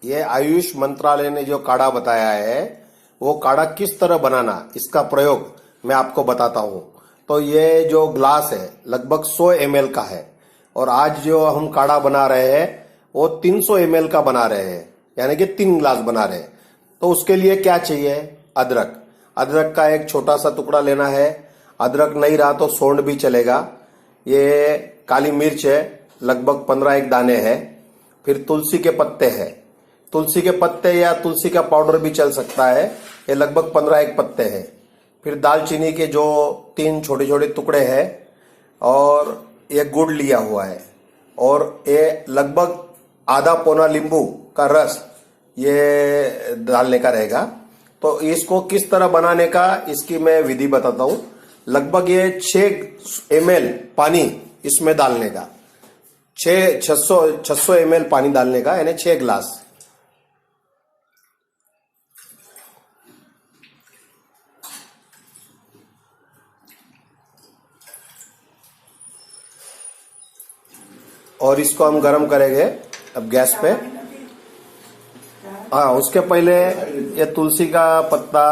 ये आयुष मंत्रालय ने जो काढ़ा बताया है वो काढ़ा किस तरह बनाना, इसका प्रयोग मैं आपको बताता हूँ। तो ये जो ग्लास है लगभग 100 ml का है और आज जो हम काढ़ा बना रहे हैं वो 300 ml का बना रहे हैं, यानी कि 3 ग्लास बना रहे हैं। तो उसके लिए क्या चाहिए? अदरक। अदरक का एक छोटा सा टुकड़ा लेना है। अदरक नहीं रहा तो सोंड भी चलेगा। ये काली मिर्च है, लगभग 15 एक दाने हैं। फिर तुलसी के पत्ते हैं, तुलसी के पत्ते या तुलसी का पाउडर भी चल सकता है, ये लगभग 15 एक पत्ते हैं। फिर दालचीनी के जो 3 छोटे छोटे टुकड़े हैं और ये गुड़ लिया हुआ है और ये लगभग आधा पौना नींबू का रस ये डालने का रहेगा। तो इसको किस तरह बनाने का इसकी मैं विधि बताता हूँ। लगभग ये 6 ml पानी इसमें डालने का, 600 ml पानी डालने का, यानी 6 ग्लास। और इसको हम गरम करेंगे अब गैस पे। हाँ, उसके पहले ये तुलसी का पत्ता,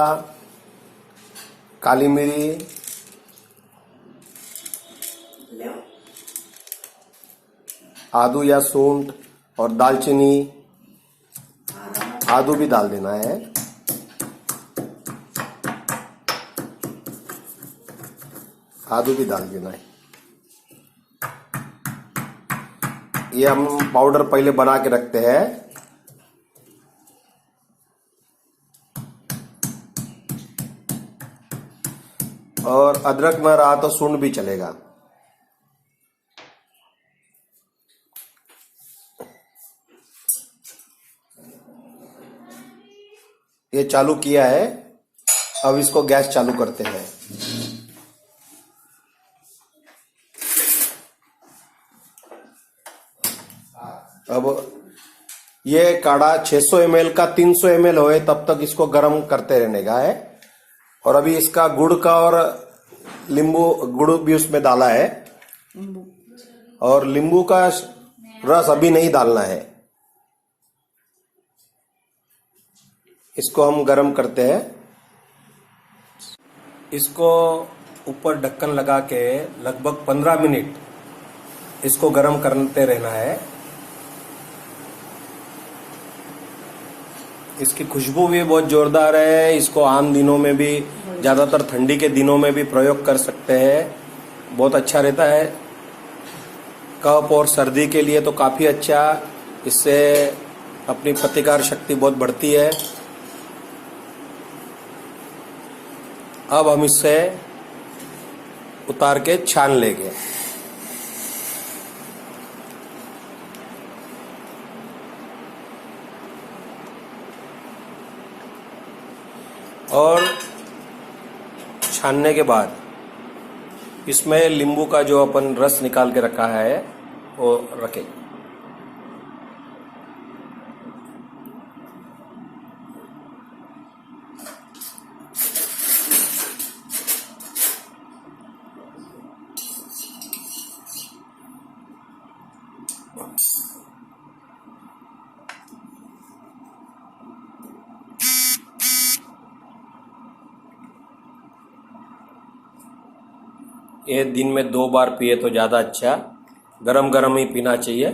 काली मिरी, आदू या सूंठ और दालचीनी, आदू भी डाल देना है। आदू भी डाल देना है। ये हम पाउडर पहले बना के रखते हैं। और अदरक न रहा तो सूंड भी चलेगा। ये चालू किया है, अब इसको गैस चालू करते हैं। अब ये काढ़ा 600 ml का 300 ml होए तब तक इसको गर्म करते रहने का है। और अभी इसका गुड़ का और नींबू, गुड़ भी उसमें डाला है और नींबू का रस अभी नहीं डालना है। इसको हम गर्म करते हैं। इसको ऊपर ढक्कन लगा के लगभग 15 मिनट इसको गर्म करते रहना है। इसकी खुशबू भी बहुत जोरदार है। इसको आम दिनों में भी, ज्यादातर ठंडी के दिनों में भी प्रयोग कर सकते हैं, बहुत अच्छा रहता है। कफ और सर्दी के लिए तो काफी अच्छा, इससे अपनी प्रतिकार शक्ति बहुत बढ़ती है। अब हम इससे उतार के छान लेंगे। और छानने के बाद इसमें नींबू का जो अपन रस निकाल के रखा है वो रखें। ये दिन में 2 बार पिए तो ज़्यादा अच्छा, गरम गरम ही पीना चाहिए।